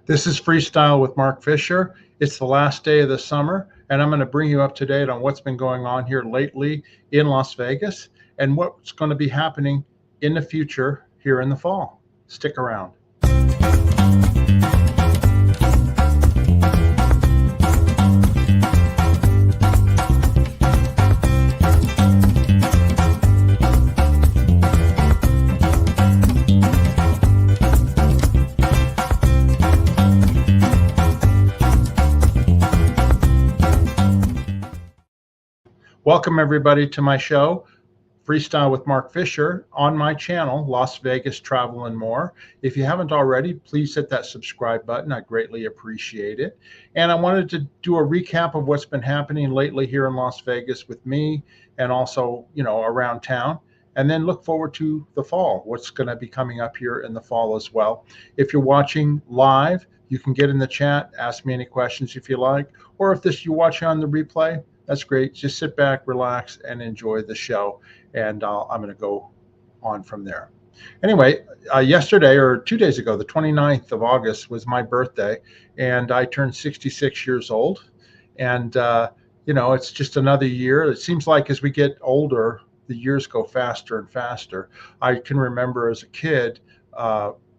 This is Freestyle with Mark Fisher. It's the last day of the summer, and I'm going to bring you up to date on what's been going on here lately in Las Vegas and what's going to be happening in the future here in the fall. Stick around. Welcome everybody to my show, Freestyle with Mark Fisher, on my channel, Las Vegas Travel and More. If you haven't already, please hit that subscribe button. I greatly appreciate it. And I wanted to do a recap of what's been happening lately here in Las Vegas with me and also, around town. And then look forward to the fall, what's going to be coming up here in the fall as well. If you're watching live, you can get in the chat, ask me any questions if you like, or if you're watching on the replay, that's great. Just sit back, relax, and enjoy the show. And I'm going to go on from there. Anyway, yesterday or 2 days ago, the 29th of August was my birthday, and I turned 66 years old. And, it's just another year. It seems like as we get older, the years go faster and faster. I can remember as a kid,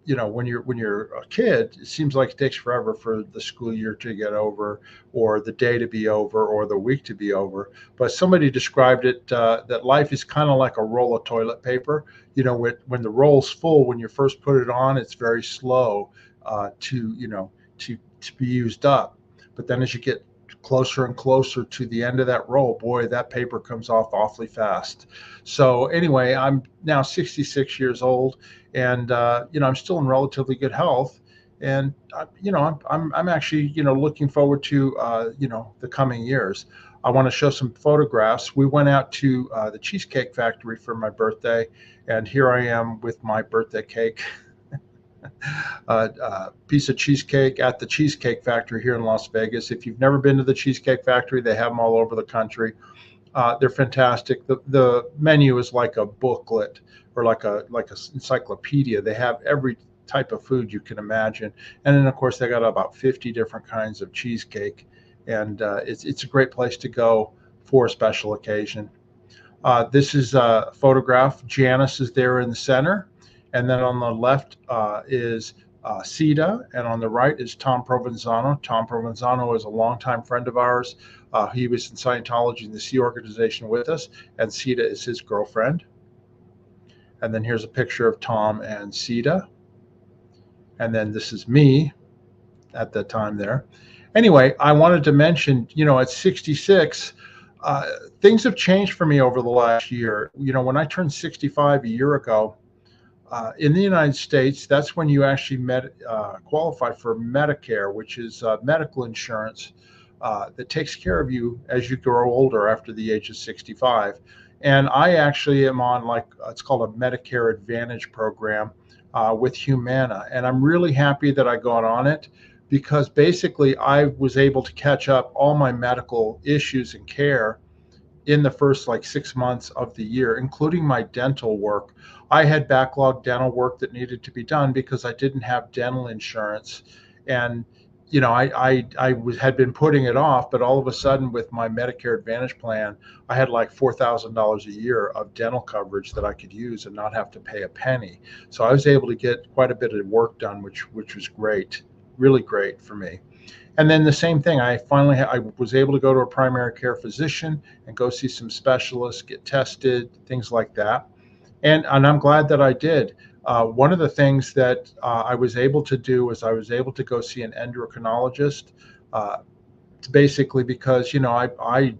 when you're a kid, it seems like it takes forever for the school year to get over, or the day to be over, or the week to be over. But somebody described it that life is kind of like a roll of toilet paper. When the roll's full, when you first put it on, it's very slow to be used up. But then as you get closer and closer to the end of that roll, boy, that paper comes off awfully fast. So anyway, I'm now 66 years old, and I'm still in relatively good health, and I'm actually looking forward to the coming years. I want to show some photographs. We went out to the Cheesecake Factory for my birthday, and here I am with my birthday cake. Piece of cheesecake at the Cheesecake Factory here in Las Vegas. If you've never been to the Cheesecake Factory, they have them all over the country. They're fantastic. The menu is like a booklet or like a encyclopedia. They have every type of food you can imagine, and then of course they got about 50 different kinds of cheesecake, and it's a great place to go for a special occasion. This is a photograph. Janice is there in the center. And then on the left is Sita, and on the right is Tom Provenzano. Tom Provenzano is a longtime friend of ours. He was in Scientology in the Sea Organization with us, and Sita is his girlfriend. And then here's a picture of Tom and Sita. And then this is me at that time there. Anyway, I wanted to mention, at 66, things have changed for me over the last year. When I turned 65 a year ago, in the United States, that's when you actually qualify for Medicare, which is medical insurance that takes care of you as you grow older after the age of 65. And I actually am on it's called a Medicare Advantage program with Humana. And I'm really happy that I got on it, because basically I was able to catch up all my medical issues and care in the first 6 months of the year, including my dental work. I had backlogged dental work that needed to be done because I didn't have dental insurance. And, I had been putting it off, but all of a sudden with my Medicare Advantage plan, I had like $4,000 a year of dental coverage that I could use and not have to pay a penny. So I was able to get quite a bit of work done, which was great, really great for me. And then the same thing, I was able to go to a primary care physician and go see some specialists, get tested, things like that. And I'm glad that I did. One of the things that I was able to do was I was able to go see an endocrinologist, basically because, I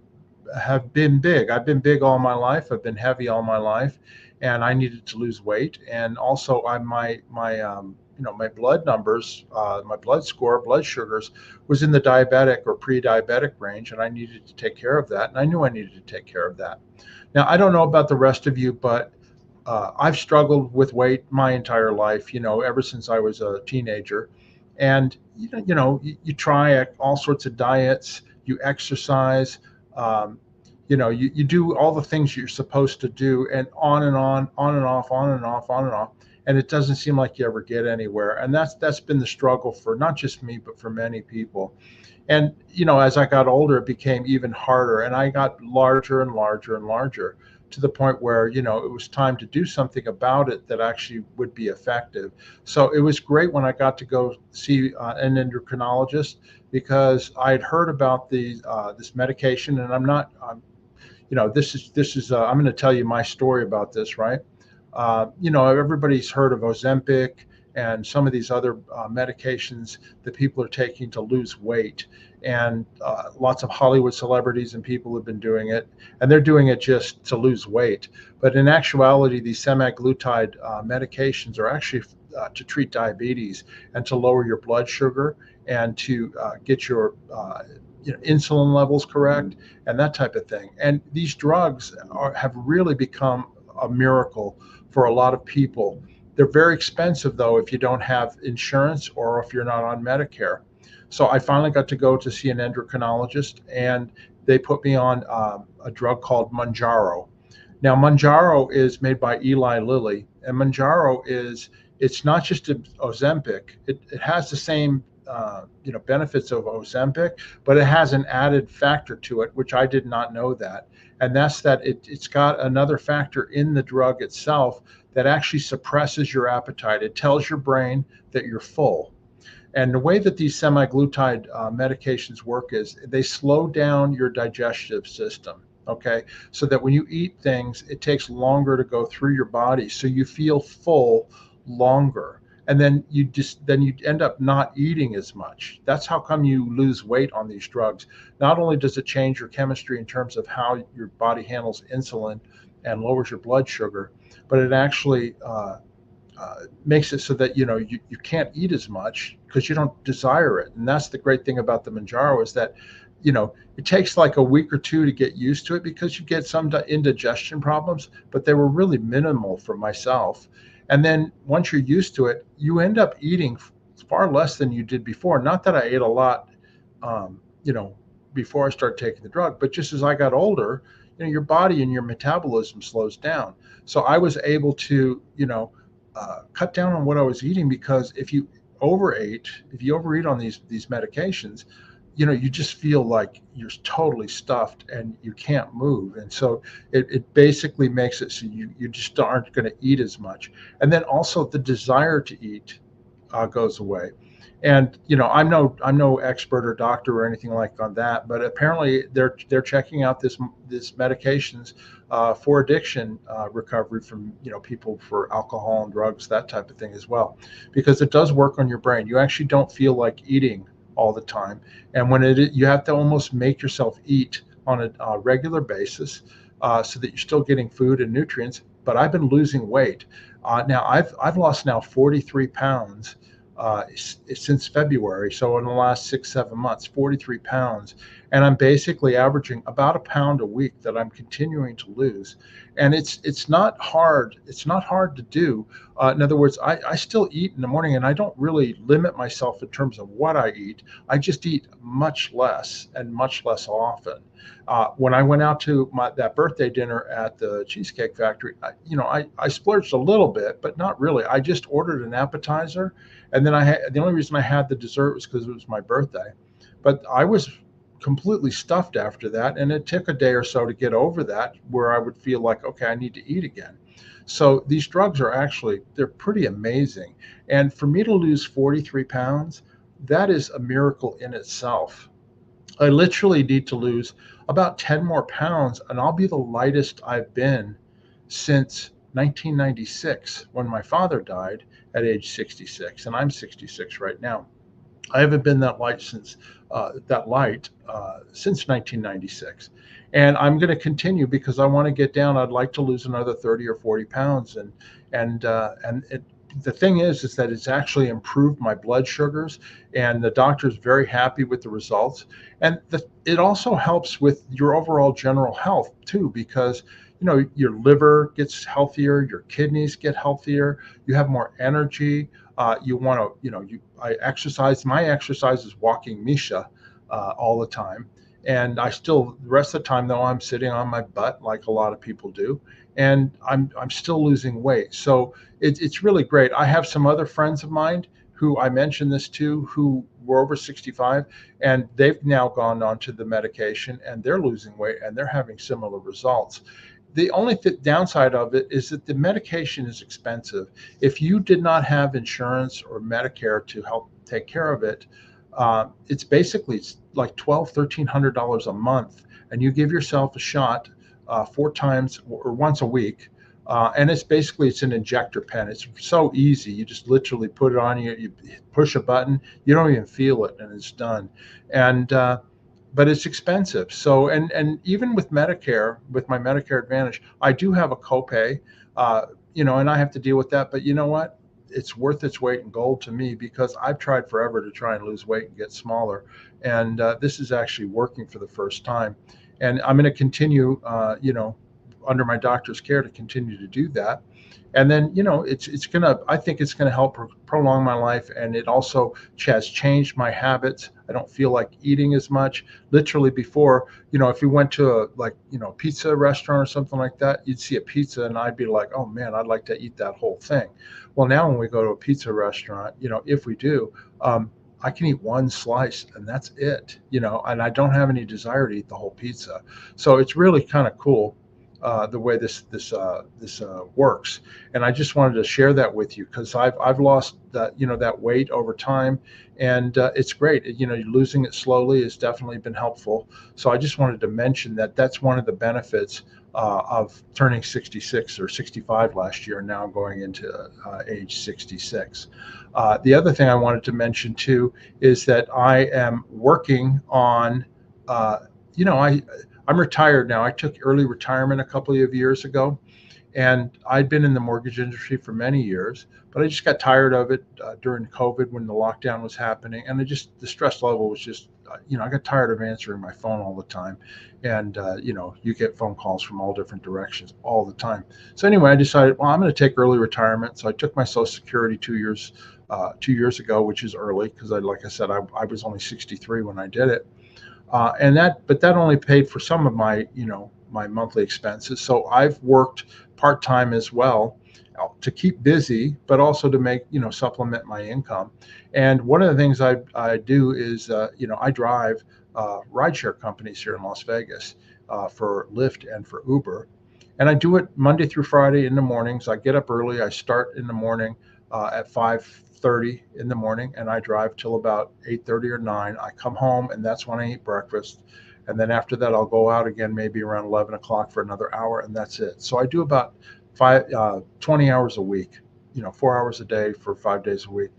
have been big. I've been big all my life. I've been heavy all my life, and I needed to lose weight. And also my blood numbers, my blood score, blood sugars was in the diabetic or pre-diabetic range, and I needed to take care of that. And I knew I needed to take care of that. Now, I don't know about the rest of you, but I've struggled with weight my entire life, ever since I was a teenager. And, you try all sorts of diets, you exercise, you do all the things you're supposed to do, and on and on and off, on and off, on and off. and it doesn't seem like you ever get anywhere. And that's been the struggle for not just me, but for many people. And as I got older, it became even harder, and I got larger and larger and larger, to the point where it was time to do something about it that actually would be effective. So it was great when I got to go see an endocrinologist, because I had heard about this medication. And I'm going to tell you my story about this, right? Everybody's heard of Ozempic and some of these other medications that people are taking to lose weight. And lots of Hollywood celebrities and people have been doing it, and they're doing it just to lose weight. But in actuality, these semaglutide medications are actually to treat diabetes and to lower your blood sugar, and to get your insulin levels correct, and that type of thing. And these drugs have really become a miracle for a lot of people. They're very expensive, though, if you don't have insurance or if you're not on Medicare. So I finally got to go to see an endocrinologist, and they put me on a drug called Mounjaro. Now, Mounjaro is made by Eli Lilly, and it's not just Ozempic. It has the same benefits of Ozempic, but it has an added factor to it, which I did not know that. And that's that it's got another factor in the drug itself that actually suppresses your appetite. It tells your brain that you're full. And the way that these semaglutide medications work is they slow down your digestive system. Okay, so that when you eat things, it takes longer to go through your body, so you feel full longer. And then you end up not eating as much. That's how come you lose weight on these drugs. Not only does it change your chemistry in terms of how your body handles insulin and lowers your blood sugar, but it actually makes it so that you can't eat as much because you don't desire it. And that's the great thing about the Mounjaro, is that it takes like a week or two to get used to it, because you get some indigestion problems, but they were really minimal for myself. And then once you're used to it, you end up eating far less than you did before. Not that I ate a lot, before I started taking the drug, but just as I got older, your body and your metabolism slows down. So I was able to, cut down on what I was eating, because if you overeat on these medications, you just feel like you're totally stuffed and you can't move. And so it basically makes it so you just aren't going to eat as much. And then also the desire to eat goes away. And I'm no expert or doctor or anything like on that, but apparently they're checking out this medications for addiction recovery from people for alcohol and drugs, that type of thing as well, because it does work on your brain. You actually don't feel like eating all the time, and when you have to almost make yourself eat on a regular basis, so that you're still getting food and nutrients. But I've been losing weight. Now I've lost now 43 pounds since February. So in the last 6-7 months, 43 pounds. And I'm basically averaging about a pound a week that I'm continuing to lose. And it's not hard. It's not hard to do. In other words, I still eat in the morning, and I don't really limit myself in terms of what I eat. I just eat much less and much less often. When I went out to that birthday dinner at the Cheesecake Factory, I splurged a little bit, but not really. I just ordered an appetizer, and then the only reason I had the dessert was because it was my birthday. But I was completely stuffed after that, and it took a day or so to get over that, where I would feel like, okay, I need to eat again. So these drugs they're pretty amazing. And for me to lose 43 pounds, that is a miracle in itself. I literally need to lose about 10 more pounds, and I'll be the lightest I've been since 1996, when my father died at age 66, and I'm 66 right now. I haven't been that light since 1996, and I'm going to continue, because I want to get down. I'd like to lose another 30 or 40 pounds, the thing is that it's actually improved my blood sugars, and the doctor's very happy with the results. And it also helps with your overall general health too, because your liver gets healthier, your kidneys get healthier, you have more energy. You want to, I exercise. My exercise is walking Misha all the time. And the rest of the time, though, I'm sitting on my butt like a lot of people do. and I'm still losing weight. So it's really great. I have some other friends of mine who I mentioned this to, who were over 65, and they've now gone on to the medication and they're losing weight and they're having similar results. The only downside of it is that the medication is expensive. If you did not have insurance or Medicare to help take care of it, it's basically like $1,200 to $1,300 a month, and you give yourself a shot 4 times or once a week. And it's an injector pen. It's so easy. You just literally put it on you. You push a button. You don't even feel it, and it's done. And but it's expensive. So and even with Medicare, with my Medicare Advantage, I do have a copay. And I have to deal with that. But you know what? It's worth its weight in gold to me, because I've tried forever to try and lose weight and get smaller, and this is actually working for the first time. And I'm going to continue, under my doctor's care, to continue to do that. And then, I think it's gonna help prolong my life, and it also has changed my habits. I don't feel like eating as much. Literally before, if you went to a pizza restaurant or something like that, you'd see a pizza and I'd be like, oh man, I'd like to eat that whole thing. Well, now when we go to a pizza restaurant, if we do, I can eat one slice and that's it, and I don't have any desire to eat the whole pizza. So it's really kind of cool, the way this works. And I just wanted to share that with you, because I've lost that weight over time, and it's great. Losing it slowly has definitely been helpful. So I just wanted to mention that that's one of the benefits of turning 66 or 65 last year, and now going into age 66. The other thing I wanted to mention too is that I am working on, I'm retired now. I took early retirement a couple of years ago, and I'd been in the mortgage industry for many years, but I just got tired of it during COVID when the lockdown was happening, and the stress level was just, I got tired of answering my phone all the time, and you get phone calls from all different directions all the time. So anyway, I decided, well, I'm going to take early retirement. So I took my Social Security 2 years ago, which is early because, like I said, I was only 63 when I did it. But that only paid for some of my monthly expenses. So I've worked part-time as well, to keep busy, but also to make, supplement my income. And one of the things I do is, I drive rideshare companies here in Las Vegas, for Lyft and for Uber. And I do it Monday through Friday in the mornings. I get up early. I start in the morning at 5:30 in the morning, and I drive till about 8:30 or 9. I come home, and that's when I eat breakfast. And then after that, I'll go out again, maybe around 11 o'clock for another hour, and that's it. So I do about 20 hours a week, 4 hours a day for 5 days a week.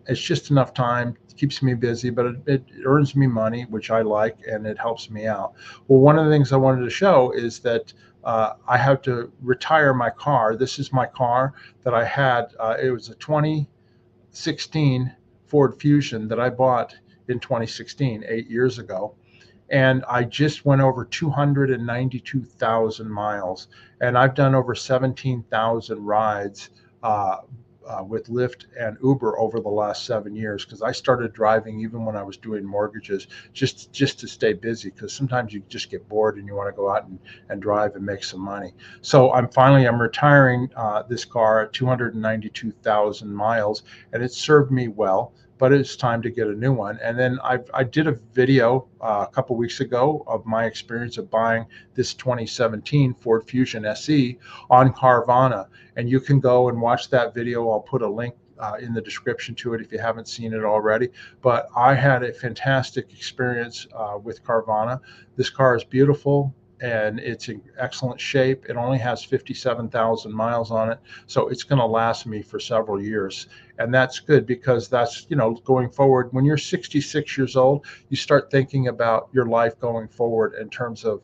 It's just enough time. It keeps me busy, but it earns me money, which I like, and it helps me out. Well, one of the things I wanted to show is that I have to retire my car. This is my car that I had. It was a 2016 Ford Fusion that I bought in 2016, 8 years ago. And I just went over 292,000 miles, and I've done over 17,000 rides with Lyft and Uber over the last 7 years, because I started driving even when I was doing mortgages, just to stay busy, because sometimes you just get bored and you want to go out and drive and make some money. So I'm retiring this car at 292,000 miles, and it served me well, but it's time to get a new one. And then I did a video a couple weeks ago of my experience of buying this 2017 Ford Fusion SE on Carvana. And you can go and watch that video. I'll put a link in the description to it if you haven't seen it already. But I had a fantastic experience with Carvana. This car is beautiful, and it's in excellent shape. It only has 57,000 miles on it, so it's going to last me for several years. And that's good, because that's, going forward, when you're 66 years old, you start thinking about your life going forward in terms of,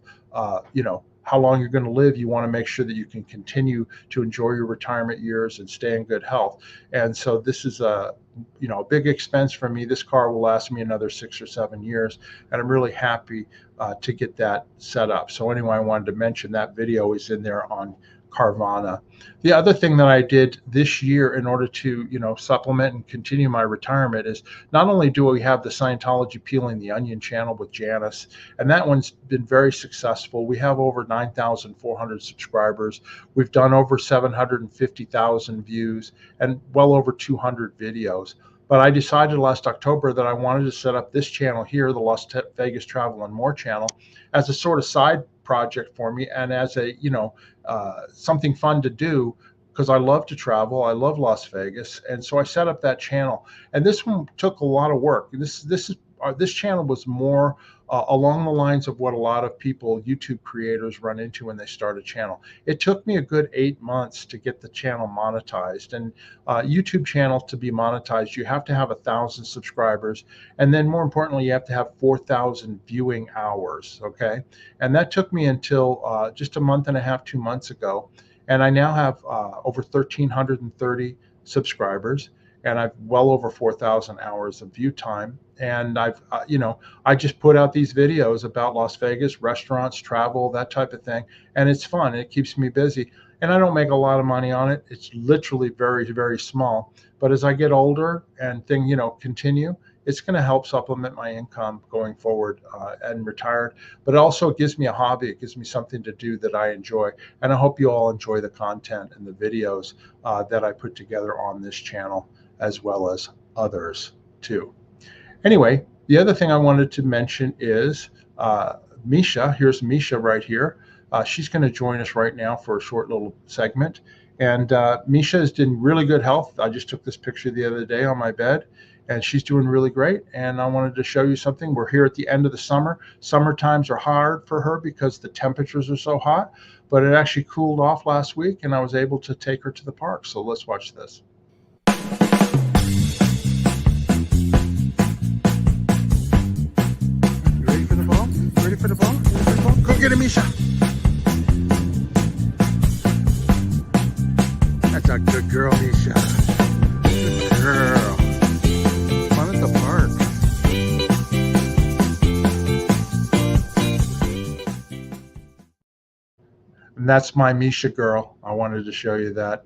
how long you're going to live. You want to make sure that you can continue to enjoy your retirement years and stay in good health. And so this is a big expense for me. This car will last me another 6 or 7 years, and I'm really happy to get that set up. So anyway, I wanted to mention that video is in there on Carvana. The other thing that I did this year in order to, supplement and continue my retirement is not only do we have the Scientology Peeling the Onion channel with Janice, and that one's been very successful. We have over 9,400 subscribers. We've done over 750,000 views and well over 200 videos. But I decided last October that I wanted to set up this channel here, the Las Vegas Travel and More channel, as a sort of side project for me and as a, something fun to do because I love to travel. I love Las Vegas. And so I set up that channel. And this one took a lot of work. This channel was more along the lines of what a lot of people, YouTube creators, run into when they start a channel. It took me a good 8 months to get the channel monetized. And YouTube channel, to be monetized, you have to have 1,000 subscribers. And then more importantly, you have to have 4,000 viewing hours. Okay. And that took me until just a month and a half, 2 months ago. And I now have over 1,330 subscribers. And I've well over 4,000 hours of view time. And I just put out these videos about Las Vegas, restaurants, travel, that type of thing. And it's fun. It keeps me busy. And I don't make a lot of money on it. It's literally very, very small. But as I get older and things, continue, it's going to help supplement my income going forward and retired. But it also gives me a hobby. It gives me something to do that I enjoy. And I hope you all enjoy the content and the videos that I put together on this channel, as well as others too. Anyway, the other thing I wanted to mention is Misha. Here's Misha right here. She's going to join us right now for a short little segment. And Misha is in really good health. I just took this picture the other day on my bed, and she's doing really great. And I wanted to show you something. We're here at the end of the summer. Summer times are hard for her because the temperatures are so hot, but it actually cooled off last week, and I was able to take her to the park. So let's watch this. Ready for the ball? Go get it, Misha. That's a good girl, Misha. Good girl. Fun at the park. And that's my Misha girl. I wanted to show you that.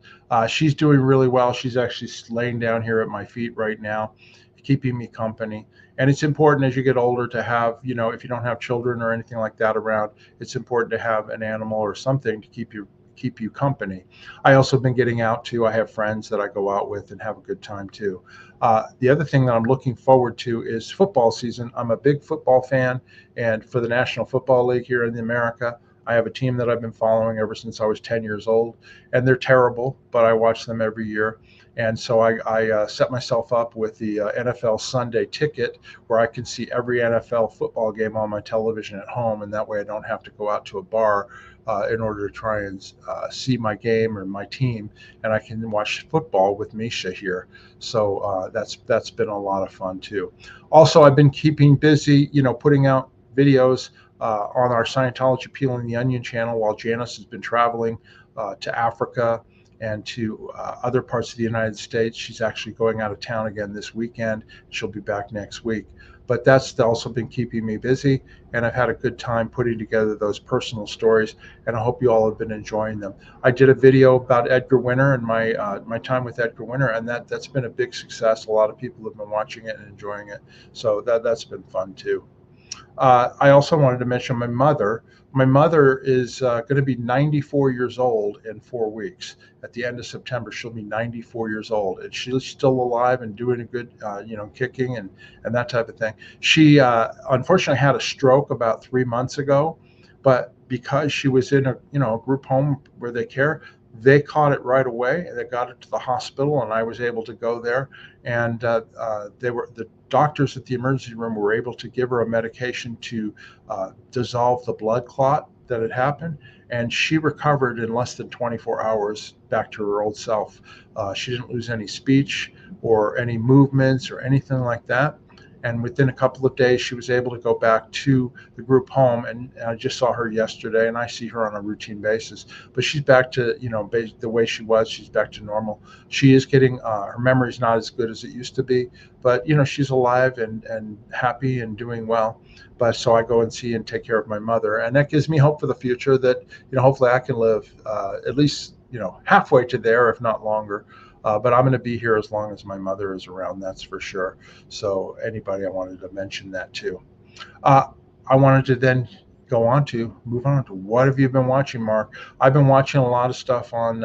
She's doing really well. She's actually laying down here at my feet right now, keeping me company. And it's important as you get older to have, if you don't have children or anything like that around, it's important to have an animal or something to keep you company. I also been getting out too. I have friends that I go out with and have a good time too. The other thing that I'm looking forward to is football season. I'm a big football fan, and for the National Football League here in America, I have a team that I've been following ever since I was 10 years old, and they're terrible, but I watch them every year. And so I set myself up with the NFL Sunday ticket where I can see every NFL football game on my television at home. And that way I don't have to go out to a bar in order to try and see my game or my team. And I can watch football with Misha here. So that's been a lot of fun too. Also, I've been keeping busy, putting out videos on our Scientology Peeling the Onion channel while Janice has been traveling to Africa and to other parts of the United States. She's actually going out of town again this weekend. She'll be back next week. But that's also been keeping me busy, and I've had a good time putting together those personal stories, and I hope you all have been enjoying them. I did a video about Edgar Winter and my time with Edgar Winter, and that's been a big success. A lot of people have been watching it and enjoying it, so that's been fun too. I also wanted to mention my mother. My mother is going to be 94 years old in 4 weeks. At the end of September, she'll be 94 years old, and she's still alive and doing a good, kicking and that type of thing. She unfortunately had a stroke about 3 months ago, but because she was in a group home where they care, they caught it right away and they got it to the hospital, and I was able to go there. And the doctors at the emergency room were able to give her a medication to dissolve the blood clot that had happened, and she recovered in less than 24 hours back to her old self. She didn't lose any speech or any movements or anything like that. And within a couple of days, she was able to go back to the group home. And I just saw her yesterday, and I see her on a routine basis. But she's back to, the way she was. She's back to normal. She is getting, her memory's not as good as it used to be, but, she's alive and happy and doing well. But so I go and see and take care of my mother. And that gives me hope for the future that, hopefully I can live at least, halfway to there, if not longer. But I'm going to be here as long as my mother is around, that's for sure. So anybody, I wanted to mention that too. Uh, I wanted to then move on to what have you been watching, Mark? I've been watching a lot of stuff on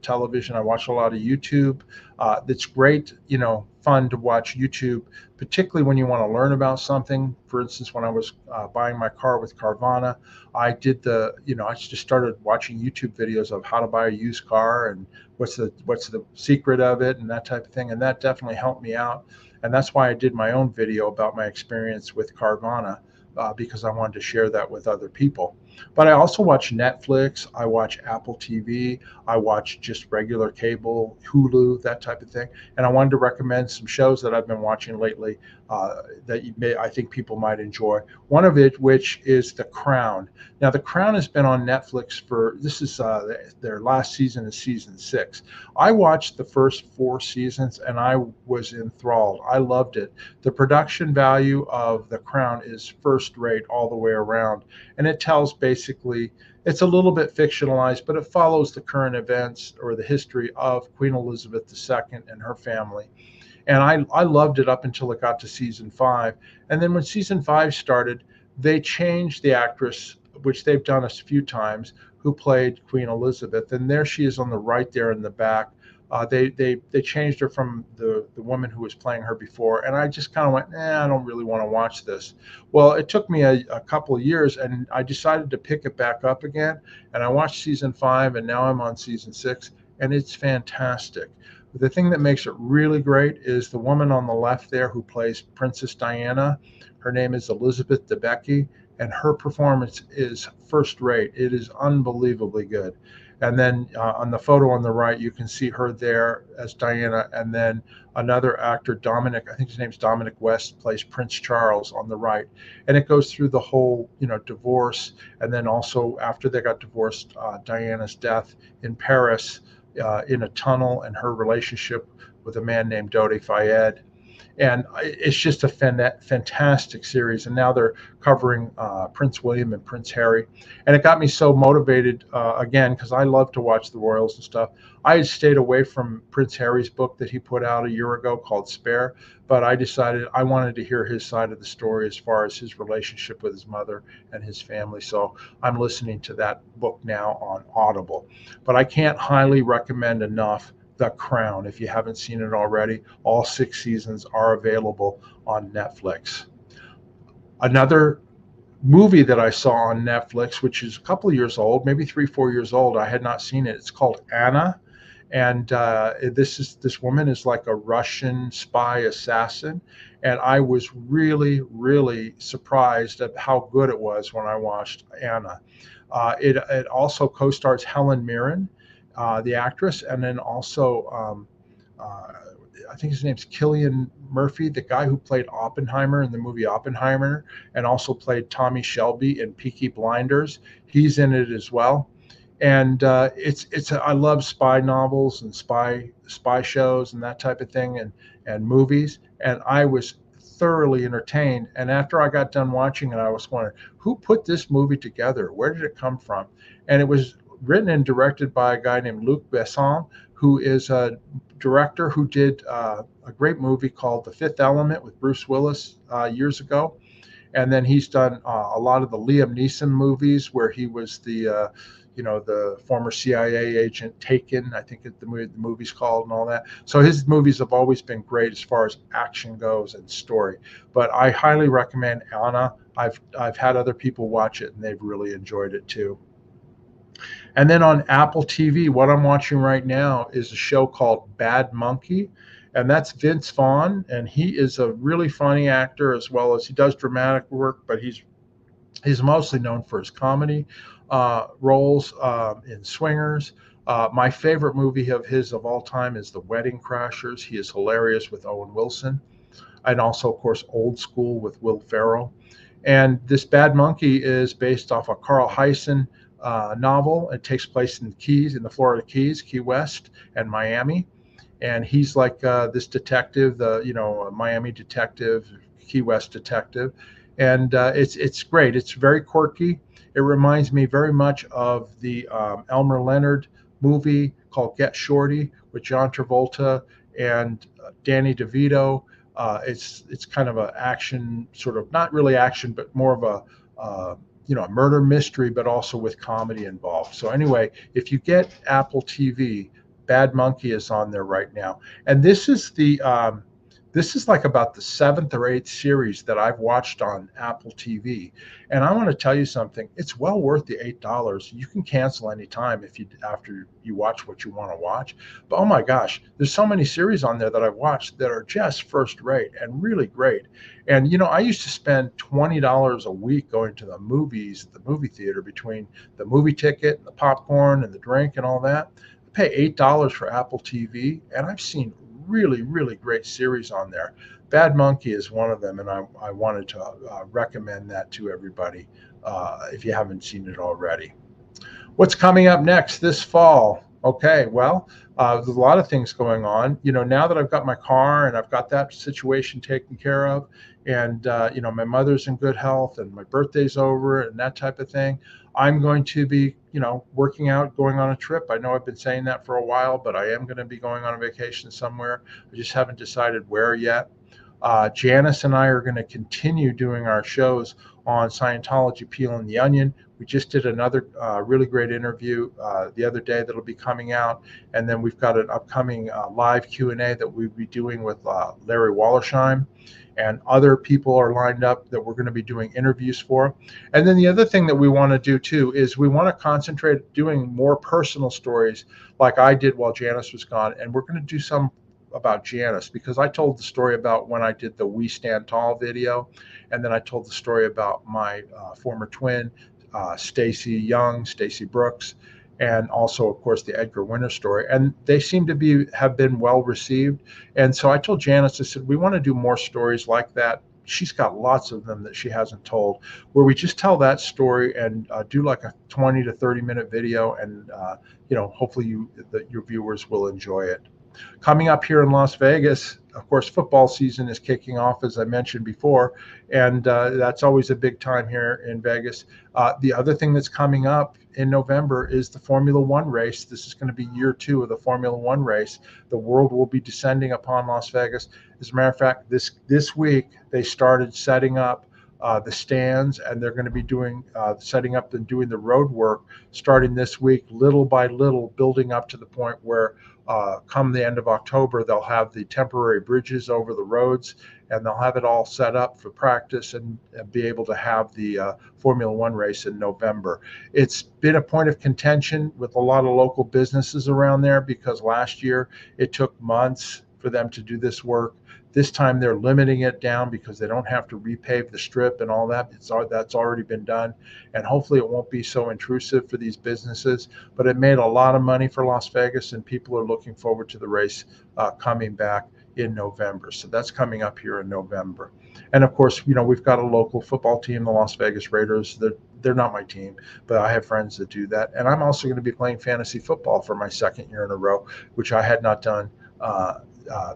television. I watch a lot of YouTube. It's great, fun to watch YouTube, particularly when you want to learn about something. For instance, when I was buying my car with Carvana, I just started watching YouTube videos of how to buy a used car and what's the secret of it and that type of thing. And that definitely helped me out. And that's why I did my own video about my experience with Carvana, because I wanted to share that with other people. But I also watch Netflix, I watch Apple TV, I watch just regular cable, Hulu, that type of thing. And I wanted to recommend some shows that I've been watching lately I think people might enjoy. One of it, which is The Crown. Now, The Crown has been on Netflix this is their last season is season 6. I watched the first 4 seasons and I was enthralled. I loved it. The production value of The Crown is first rate all the way around. And it tells basically, it's a little bit fictionalized, but it follows the current events or the history of Queen Elizabeth II and her family. And I loved it up until it got to season 5. And then when season 5 started, they changed the actress, which they've done a few times, who played Queen Elizabeth. And there she is on the right there in the back. They changed her from the woman who was playing her before, and I just kind of went, I don't really want to watch this. Well, it took me a couple of years, and I decided to pick it back up again, and I watched season 5, and now I'm on season 6, and it's fantastic. The thing that makes it really great is the woman on the left there who plays Princess Diana. Her name is Elizabeth Debicki, and her performance is first rate. It is unbelievably good. And then on the photo on the right, you can see her there as Diana. And then another actor, Dominic, I think his name's Dominic West, plays Prince Charles on the right. And it goes through the whole, divorce. And then also after they got divorced, Diana's death in Paris in a tunnel, and her relationship with a man named Dodi Fayed. And it's just a fantastic series. And now they're covering Prince William and Prince Harry. And it got me so motivated, again, because I love to watch the royals and stuff. I had stayed away from Prince Harry's book that he put out a year ago called Spare, but I decided I wanted to hear his side of the story as far as his relationship with his mother and his family. So I'm listening to that book now on Audible. But I can't highly recommend enough The Crown. If you haven't seen it already, all 6 seasons are available on Netflix. Another movie that I saw on Netflix, which is a couple of years old, maybe 3-4 years old, I had not seen it. It's called Anna. And this woman is like a Russian spy assassin. And I was really, really surprised at how good it was when I watched Anna. It also co-stars Helen Mirren, the actress, and then also I think his name's Cillian Murphy, the guy who played Oppenheimer in the movie Oppenheimer, and also played Tommy Shelby in Peaky Blinders. He's in it as well. And I love spy novels and spy shows and that type of thing, and movies. And I was thoroughly entertained. And after I got done watching it, I was wondering, who put this movie together? Where did it come from? And it was written and directed by a guy named Luc Besson, who is a director who did a great movie called The Fifth Element with Bruce Willis years ago. And then he's done a lot of the Liam Neeson movies where he was the former CIA agent Taken, I think the movie's called, and all that. So his movies have always been great as far as action goes and story. But I highly recommend Anna. I've had other people watch it and they've really enjoyed it too. And then on Apple TV, what I'm watching right now is a show called Bad Monkey. And that's Vince Vaughn. And he is a really funny actor, as well as he does dramatic work, but he's mostly known for his comedy roles in Swingers. My favorite movie of his of all time is The Wedding Crashers. He is hilarious with Owen Wilson. and also, of course, Old School with Will Ferrell. And this Bad Monkey is based off a Carl Hyacin novel. It takes place in the Keys, in the Florida Keys, Key West, and Miami. And he's like this detective, the Miami detective, Key West detective, and it's great. It's very quirky. It reminds me very much of the Elmer Leonard movie called Get Shorty with John Travolta and Danny DeVito. It's kind of an action, sort of not really action, but more of a a murder mystery, but also with comedy involved. So anyway, if you get Apple TV, Bad Monkey is on there right now, and this is like about the seventh or eighth series that I've watched on Apple TV. And I want to tell you something. It's well worth the $8. You can cancel anytime after you watch what you want to watch. But oh my gosh, there's so many series on there that I've watched that are just first rate and really great. And I used to spend $20 a week going to the movies, the movie theater, between the movie ticket, the popcorn, and the drink and all that. I pay $8 for Apple TV, and I've seen really, really great series on there. Bad Monkey is one of them, and I wanted to recommend that to everybody if you haven't seen it already. What's coming up next this fall? Okay, well, there's a lot of things going on. Now that I've got my car and I've got that situation taken care of, and my mother's in good health, and my birthday's over, and that type of thing, I'm going to be, working out, going on a trip. I know I've been saying that for a while, but I am going to be going on a vacation somewhere. I just haven't decided where yet. Janice and I are going to continue doing our shows on Scientology, Peel and the Onion. We just did another really great interview the other day that'll be coming out, and then we've got an upcoming live Q&A that we'll be doing with Larry Wallersheim, and other people are lined up that we're going to be doing interviews for. And then the other thing that we want to do too is we want to concentrate doing more personal stories like I did while Janice was gone, and we're going to do some about Janice, because I told the story about when I did the We Stand Tall video, and then I told the story about my former twin, Stacy Brooks, and also, of course, the Edgar Winter story. And they seem to have been well received. And so I told Janice, I said, we want to do more stories like that. She's got lots of them that she hasn't told, where we just tell that story and do like a 20 to 30-minute video, and hopefully your viewers will enjoy it. Coming up here in Las Vegas, of course, football season is kicking off, as I mentioned before, and that's always a big time here in Vegas. The other thing that's coming up in November is the Formula One race. This is going to be year 2 of the Formula One race. The world will be descending upon Las Vegas. As a matter of fact, this week they started setting up the stands, and they're going to be doing setting up and doing the road work starting this week, little by little, building up to the point where come the end of October, they'll have the temporary bridges over the roads, and they'll have it all set up for practice and be able to have the Formula One race in November. It's been a point of contention with a lot of local businesses around there, because last year it took months for them to do this work. This time they're limiting it down because they don't have to repave the strip and all that. That's already been done, and hopefully it won't be so intrusive for these businesses. But it made a lot of money for Las Vegas, and people are looking forward to the race coming back in November. So that's coming up here in November. And of course, we've got a local football team, the Las Vegas Raiders. They're not my team, but I have friends that do that. And I'm also going to be playing fantasy football for my second year in a row, which I had not done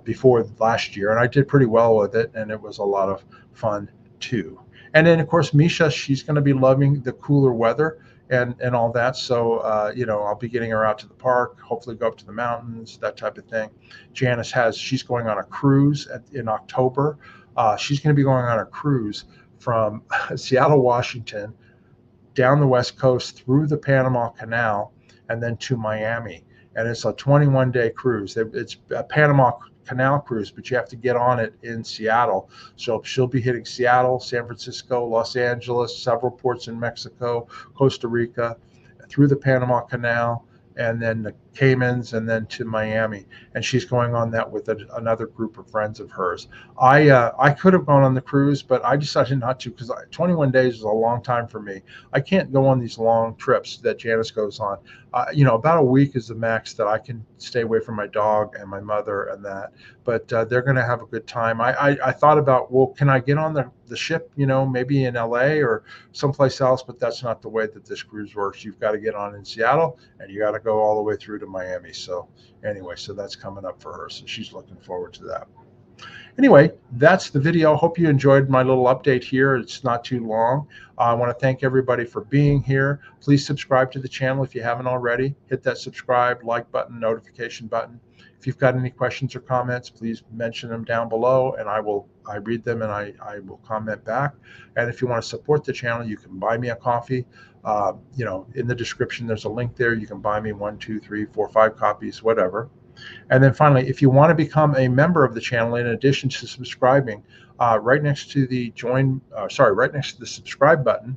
before last year, and I did pretty well with it, and it was a lot of fun too. And then, of course, Misha, she's going to be loving the cooler weather and all that. So, I'll be getting her out to the park, hopefully go up to the mountains, that type of thing. Janice she's going on a cruise in October. She's going to be going on a cruise from Seattle, Washington, down the West Coast through the Panama Canal, and then to Miami. And it's a 21-day cruise. It's a Panama Canal cruise, but you have to get on it in Seattle. So she'll be hitting Seattle, San Francisco, Los Angeles, several ports in Mexico, Costa Rica, through the Panama Canal, and then Caymans, and then to Miami. And she's going on that with another group of friends of hers. I could have gone on the cruise, but I decided not to because 21 days is a long time for me. I can't go on these long trips that Janice goes on. About a week is the max that I can stay away from my dog and my mother and that. But they're going to have a good time. I thought about, well, can I get on the ship, maybe in LA or someplace else? But that's not the way that this cruise works. You've got to get on in Seattle and you got to go all the way through to Miami. So anyway, so that's coming up for her. So she's looking forward to that. Anyway, that's the video. Hope you enjoyed my little update here. It's not too long. I want to thank everybody for being here. Please subscribe to the channel if you haven't already. Hit that subscribe, like button, notification button. If you've got any questions or comments, please mention them down below, and I read them and I will comment back. And if you want to support the channel, you can buy me a coffee. In the description, there's a link there. You can buy me 1, 2, 3, 4, 5 copies, whatever. And then finally, if you want to become a member of the channel, in addition to subscribing, right next to the subscribe button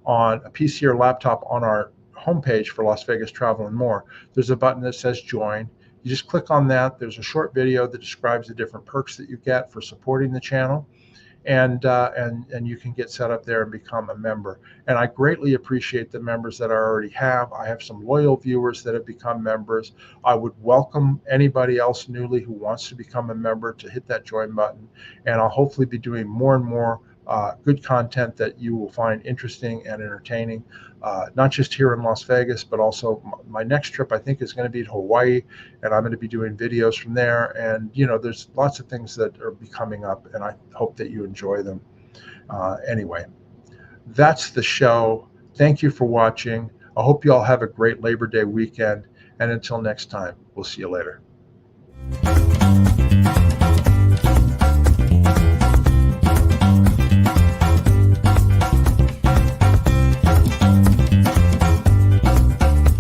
on a PC or laptop on our homepage for Las Vegas Travel and More, there's a button that says join. You just click on that. There's a short video that describes the different perks that you get for supporting the channel. And you can get set up there and become a member. And I greatly appreciate the members that I already have. I have some loyal viewers that have become members. I would welcome anybody else newly who wants to become a member to hit that join button. And I'll hopefully be doing more and more good content that you will find interesting and entertaining, not just here in Las Vegas, but also my next trip I think is going to be to Hawaii, and I'm going to be doing videos from there. And there's lots of things that are coming up, and I hope that you enjoy them. Anyway, that's the show. Thank you for watching. I hope you all have a great Labor Day weekend, and until next time, we'll see you later.